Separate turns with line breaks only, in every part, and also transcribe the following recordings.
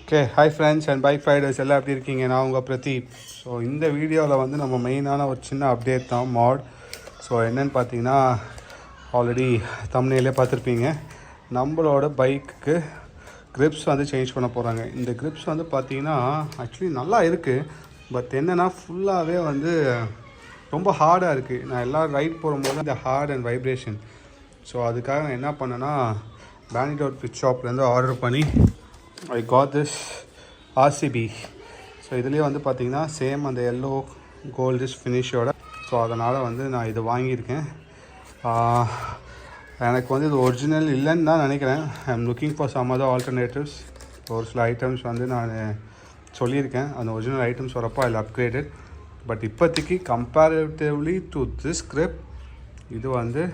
Okay hi friends and bike Riders எல்லாம் எப்படி இருக்கீங்க? நான் உங்கள் பிரதீப். ஸோ இந்த வீடியோவில் வந்து நம்ம மெயினான ஒரு சின்ன அப்டேட் தான் மாட். ஸோ என்னென்னு பார்த்தீங்கன்னா, ஆல்ரெடி தம்ப்நெயிலே பார்த்துருப்பீங்க, நம்மளோட பைக்குக்கு கிரிப்ஸ் வந்து சேஞ்ச் பண்ண போகிறாங்க. இந்த கிரிப்ஸ் வந்து பார்த்தீங்கன்னா ஆக்சுவலி நல்லா இருக்குது, பட் என்னென்னா ஃபுல்லாகவே வந்து ரொம்ப ஹார்டாக இருக்குது. நான் எல்லோரும் ரைட் போகும்போது இந்த ஹார்ட் அண்ட் வைப்ரேஷன். ஸோ அதுக்காக நான் என்ன பண்ணேன்னா, பேனிடோர் ஃபிட் ஷாப்லேருந்து ஆர்டர் பண்ணி I got this RCB. So இதுலேயே வந்து பார்த்திங்கன்னா சேம் அந்த எல்லோ கோல்டிஷ் ஃபினிஷோட. ஸோ அதனால் வந்து நான் இது வாங்கியிருக்கேன். எனக்கு வந்து இது ஒரிஜினல் இல்லைன்னு தான் நினைக்கிறேன். I am looking for some other alternatives. ஒரு சில ஐட்டம்ஸ் வந்து நான் சொல்லியிருக்கேன், அந்த ஒரிஜினல் ஐட்டம்ஸ் வரப்போ அதில் அப்கிரேடட். பட் இப்போதைக்கு கம்பேரிட்டிவ்லி டு திஸ் கிரிப் இது வந்து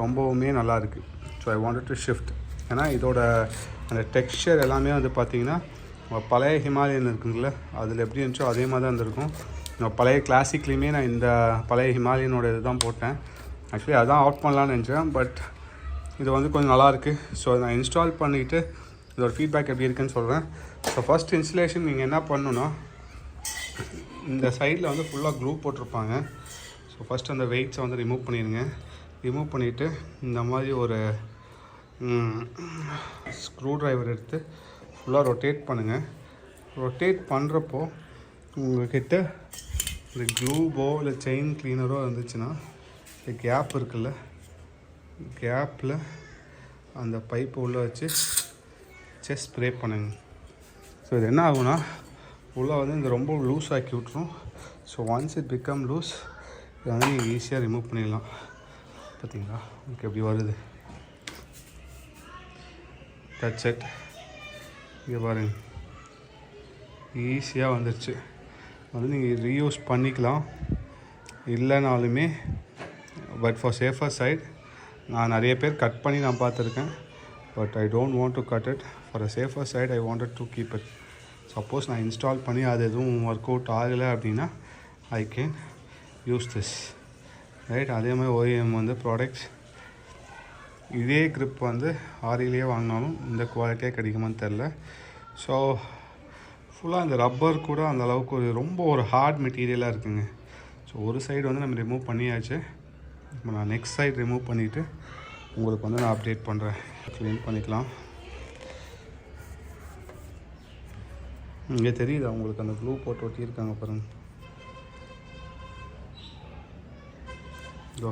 ரொம்பவுமே நல்லாயிருக்கு. So I wanted to shift. ஏன்னா இதோட அந்த டெக்ஸ்சர் எல்லாமே வந்து பார்த்திங்கன்னா பழைய ஹிமாலயன் இருக்குங்கள, அதில் எப்படி இருந்துச்சோ அதே மாதிரி தான் இருந்திருக்கும். பழைய கிளாசிக்லேயுமே நான் இந்த பழைய ஹிமாலயனோட இது தான் போட்டேன். ஆக்சுவலி அதான் அவுட் பண்ணலான்னு நினச்சேன், பட் இது வந்து கொஞ்சம் நல்லாயிருக்கு. ஸோ நான் இன்ஸ்டால் பண்ணிவிட்டு இதோட ஃபீட்பேக் எப்படி இருக்குன்னு சொல்கிறேன். ஸோ ஃபஸ்ட் இன்ஸ்டலேஷன் நீங்கள் என்ன பண்ணணுன்னா, இந்த சைடில் வந்து ஃபுல்லாக க்ளூ போட்டிருப்பாங்க. ஸோ ஃபஸ்ட் அந்த வெயிட்ஸை வந்து ரிமூவ் பண்ணிடுங்க. ரிமூவ் பண்ணிவிட்டு இந்த மாதிரி ஒரு ஸ்க்ரூ ட்ரைவர் எடுத்து ஃபுல்லாக ரொட்டேட் பண்ணுங்கள். ரொட்டேட் பண்ணுறப்போ உங்கள்கிட்ட இந்த க்ளூபோ இல்லை செயின் க்ளீனரோ இருந்துச்சுன்னா, இந்த கேப் இருக்குல்ல, கேப்பில் அந்த பைப்பை உள்ளே வச்சு செஸ்ட் ஸ்ப்ரே பண்ணுங்க. ஸோ இது என்ன ஆகுனா, உள்ளே வந்து இந்த ரொம்ப லூஸ் ஆக்கி விட்ரும். So once it become loose, இதை வந்து நீங்கள் ஈஸியாக ரிமூவ் பண்ணிடலாம். பார்த்தீங்களா உங்களுக்கு எப்படி வருது? That's it. இங்கே பாருங்கள், ஈஸியாக வந்துடுச்சு. வந்து நீங்கள் ரீயூஸ் பண்ணிக்கலாம் இல்லைனாலுமே. பட் ஃபார் சேஃபர் சைட், நான் நிறைய பேர் கட் பண்ணி நான் பார்த்துருக்கேன். But I don't want to cut it. For a safer side I wanted to keep it. Suppose நான் இன்ஸ்டால் பண்ணி அது எதுவும் ஒர்க் அவுட் ஆகலை அப்படின்னா I can use this, right. அதே மாதிரி ஓஎம் வந்து ப்ராடக்ட்ஸ் இதே கிரிப் வந்து ஆரியிலேயே வாங்கினாலும் இந்த குவாலிட்டியாக கிடைக்குமான்னு தெரில. ஸோ ஃபுல்லாக இந்த ரப்பர் கூட அந்த அளவுக்கு ரொம்ப ஒரு ஹார்ட் மெட்டீரியலாக இருக்குங்க. ஸோ ஒரு சைடு வந்து நம்ம ரிமூவ் பண்ணியாச்சு. இப்போ நான் நெக்ஸ்ட் சைடு ரிமூவ் பண்ணிவிட்டு உங்களுக்கு வந்து நான் அப்டேட் பண்ணுறேன். க்ளீன் பண்ணிக்கலாம். இங்கே தெரியுதா உங்களுக்கு அந்த க்ளூ போட்டு ஒட்டியிருக்காங்க பாருங்கள். இதோ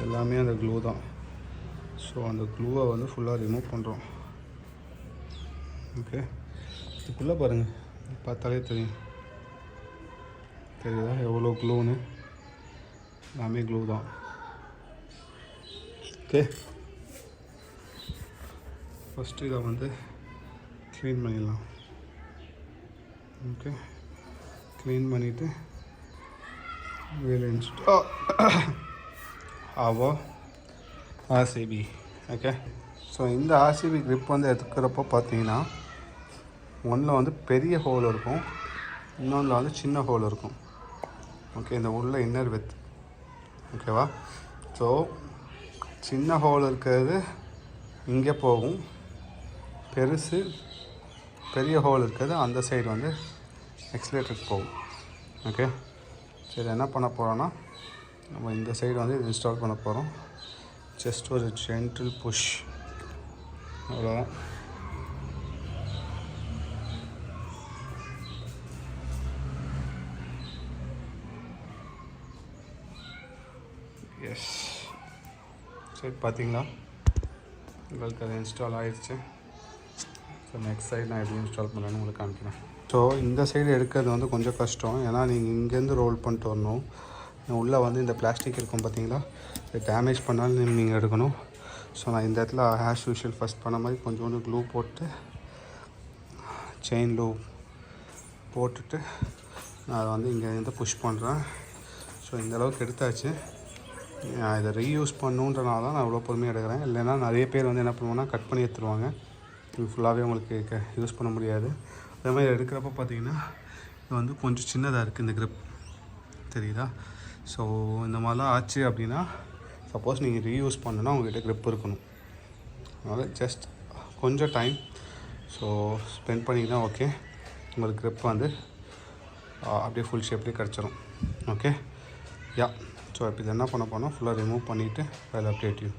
எல்லாமே அந்த க்ளூ தான். ஸோ அந்த க்ளூவை வந்து ஃபுல்லாக ரிமூவ் பண்ணுறோம். ஓகே, இதுக்குள்ளே பாருங்கள், பார்த்தாலே தெரியும். தெரியுதா எவ்வளோ க்ளூன்னு? எல்லாமே க்ளூ தான். ஓகே, ஃபஸ்ட்டு இதை வந்து க்ளீன் பண்ணிடலாம். ஓகே, க்ளீன் பண்ணிவிட்டு we'll install our RCB. Okay, so இந்த RCB grip வந்து எடுக்கிறப்போ பார்த்தீங்கன்னா, ஒன்றில் வந்து பெரிய ஹோல் இருக்கும், இன்னொன்றில் வந்து சின்ன ஹோல் இருக்கும். ஓகே, இந்த உள்ள இன்னர் வித். ஓகேவா? ஸோ சின்ன ஹோல் இருக்கிறது இங்கே போகும், பெரிய ஹோல் இருக்கிறது அந்த சைடு வந்து எக்ஸ்லேட்டருக்கு போகும். ஓகே, சரி, என்ன பண்ண போகிறோன்னா, நம்ம இந்த சைடு வந்து இது இன்ஸ்டால் பண்ண போகிறோம். ஜஸ்ட் ஒரு ஜென்டில் புஷ், அவ்வளோதான். எஸ், சரி, பார்த்தீங்களா உங்களுக்கு அது இன்ஸ்டால் ஆகிடுச்சு. ஸோ நெக்ஸ்ட் சைடு நான் எப்படி இன்ஸ்டால் பண்ணலான்னு உங்களுக்கு காமிக்கிறேன். ஸோ இந்த சைடு எடுக்கிறது வந்து கொஞ்சம் கஷ்டம், ஏன்னா நீங்கள் இங்கேருந்து ரோல் பண்ணிட்டு வரணும். உள்ளே வந்து இந்த பிளாஸ்டிக் இருக்கும் பார்த்தீங்களா, இது டேமேஜ் பண்ணாலும் நீங்கள் எடுக்கணும். ஸோ நான் இந்த இடத்துல ஆஸ் யூஷுவல் ஃபஸ்ட் பண்ண மாதிரி கொஞ்சோண்டு க்ளூ போட்டு, செயின் லூப் போட்டுட்டு நான் அதை வந்து இங்கேருந்து புஷ் பண்ணுறேன். ஸோ இந்த அளவுக்கு எடுத்தாச்சு. நான் இதை ரீயூஸ் பண்ணுன்றனால தான் நான் இவ்வளோ பொறுமையாக எடுக்கிறேன். இல்லைன்னா நிறைய பேர் வந்து என்ன பண்ணுவாங்கன்னா கட் பண்ணி எடுத்துருவாங்க. இது ஃபுல்லாகவே உங்களுக்கு யூஸ் பண்ண முடியாது. அதே மாதிரி எடுக்கிறப்ப பார்த்தீங்கன்னா இது வந்து கொஞ்சம் சின்னதாக இருக்குது இந்த கிரிப், தெரியுதா? ஸோ இந்த மாதிரிலாம் ஆச்சு அப்படின்னா, சப்போஸ் நீங்கள் ரீயூஸ் பண்ணுன்னா உங்கள்கிட்ட கிரிப் இருக்கணும். அதனால் ஜஸ்ட் கொஞ்சம் டைம். ஸோ ஸ்பெண்ட் பண்ணிங்கன்னா ஓகே, உங்களுக்கு க்ரிப் வந்து அப்படியே ஃபுல் ஷேப்லேயே கிடச்சிரும். Okay yeah. ஸோ இப்போ இது என்ன பண்ண போனால் ஃபுல்லாக ரிமூவ் பண்ணிவிட்டு அதில் update you.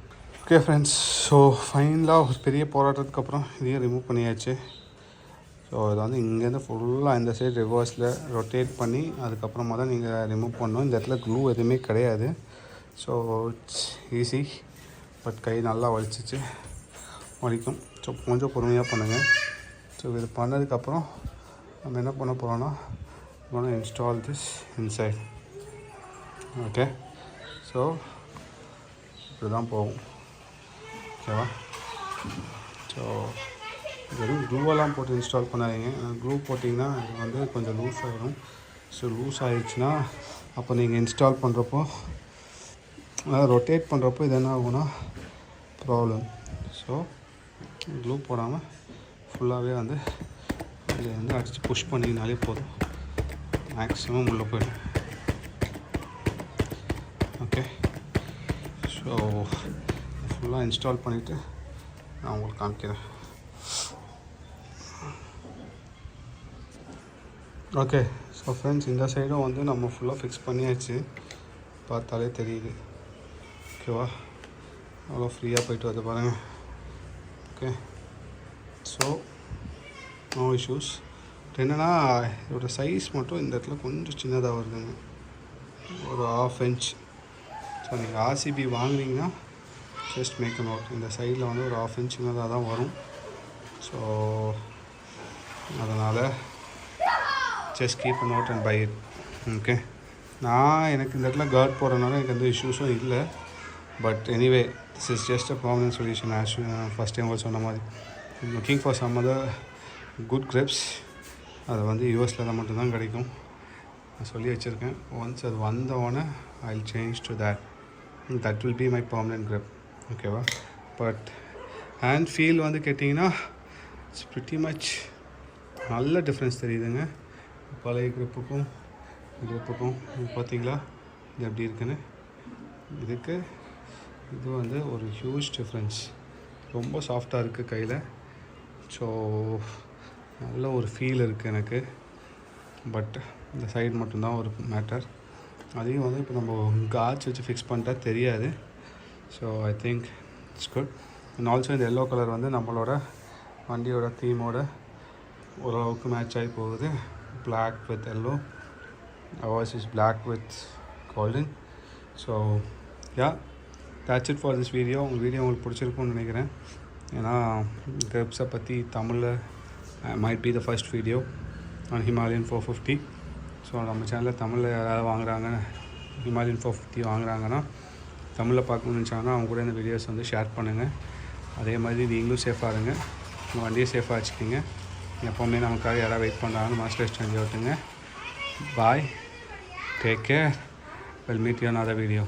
Okay friends, so ஃபைனலாக ஒரு பெரிய போராட்டத்துக்கு அப்புறம் இதையும் ரிமூவ் பண்ணியாச்சு. ஸோ இதை வந்து இங்கேருந்து ஃபுல்லாக இந்த சைடு ரிவர்ஸில் ரொட்டேட் பண்ணி அதுக்கப்புறமா தான் நீங்கள் ரிமூவ் பண்ணணும். இந்த இடத்துல க்ளூ எதுவுமே கிடையாது. ஸோ இட்ஸ் ஈஸி, பட் கை நல்லா வலிக்கும். ஸோ கொஞ்சம் பொறுமையாக பண்ணுங்கள். ஸோ இது பண்ணதுக்கப்புறம் நம்ம என்ன பண்ண போகிறோன்னா install this inside. Okay, so இப்படி தான் போகும். ஓகேவா? ஸோ வெறும் க்ளூவெல்லாம் போட்டு இன்ஸ்டால் பண்ணாதீங்க. க்ளூ போட்டிங்கன்னா இது வந்து கொஞ்சம் லூஸ் ஆகிடும். ஸோ லூஸ் ஆகிடுச்சுன்னா அப்போ நீங்கள் இன்ஸ்டால் பண்ணுறப்போ ரொட்டேட் பண்ணுறப்போ இது என்ன ஆகும்னா ப்ராப்ளம். ஸோ க்ளூ போடாமல் ஃபுல்லாகவே வந்து இதில் வந்து அடித்து புஷ் பண்ணிங்கனாலே போதும், மேக்ஸிமம் உள்ளே போயிடும். ஓகே, ஸோ ஃபுல்லாக இன்ஸ்டால் பண்ணிவிட்டு நான் உங்களுக்கு காமிக்கிறேன். ஓகே, ஸோ ஃப்ரெண்ட்ஸ், இந்த சைடும் வந்து நம்ம ஃபுல்லாக ஃபிக்ஸ் பண்ணியாச்சு. பார்த்தாலே தெரியுது. ஓகேவா? அவ்வளோ ஃப்ரீயாக போயிட்டு வருது பாருங்கள். Okay, so no issues. என்னென்னா இதோட சைஸ் மட்டும் இந்த இடத்துல கொஞ்சம் சின்னதாக வருதுங்க, ஒரு 1/2 inch. ஸோ நீங்கள் ஆர்சிபி வாங்குனீங்கன்னா ஜஸ்ட் மேக் அ நோட், இந்த சைடில் வந்து ஒரு 1/2 inch சின்னதாக தான் வரும். ஸோ அதனால் just keep a note and buy it. Okay, எனக்கு இந்த இடத்துல கார்ட் போடுறதுனால எனக்கு எந்த இஷ்யூஸும் இல்லை. But anyway, this is just a permanent solution. As first time சொன்ன மாதிரி looking for some other good grips. அது வந்து யூஎஸில் தான் மட்டும்தான் கிடைக்கும். நான் சொல்லி வச்சுருக்கேன். ஒன்ஸ் அது வந்தோடனே I will change to that will be my permanent grip. ஓகேவா? பட் ஹேண்ட் ஃபீல் வந்து கேட்டிங்கன்னா இட்ஸ் ப்ரிட்டி மச் நல்ல டிஃப்ரென்ஸ் தெரியுதுங்க பழைய கிரிப்புக்கும் பார்த்தீங்களா இது எப்படி இருக்குன்னு. இது வந்து ஒரு ஹியூஜ் டிஃப்ரென்ஸ். ரொம்ப சாஃப்டாக இருக்குது கையில். ஸோ நல்ல ஒரு ஃபீல் இருக்குது எனக்கு. பட் இந்த சைடு மட்டும்தான் ஒரு மேட்டர். அதையும் வந்து இப்போ நம்ம காட்ச் வச்சு ஃபிக்ஸ் பண்ணிட்டா தெரியாது. So I think it's good. And also இந்த எல்லோ கலர் வந்து நம்மளோட வண்டியோட தீமோட ஓரளவுக்கு மேட்ச் ஆகி போகுது. black with yellow, ours is black with golden. So yeah, that's it for this video. உங்கள் வீடியோ உங்களுக்கு பிடிச்சிருக்கும்னு நினைக்கிறேன். ஏன்னா கிரிப்ஸை பற்றி தமிழில் might be the first video on Himalayan 450. So நம்ம சேனலில் தமிழில் யாராவது வாங்குறாங்க, Himalayan 450 வாங்குறாங்கன்னா தமிழில் பார்க்கணுன்னு நினச்சாங்கன்னா அவங்க கூட இந்த வீடியோஸ் வந்து ஷேர் பண்ணுங்கள். அதே மாதிரி நீங்களும் சேஃபாக இருங்க, உங்கள் வண்டியை சேஃபாக வச்சுக்கிங்க. எப்போவுமே நமக்காக யாராவது வெயிட் பண்ணுறாங்கன்னு மாஸ்டர் ஸ்டாண்ட் ஓட்டுங்க. Bye, take care, we'll meet you in another video.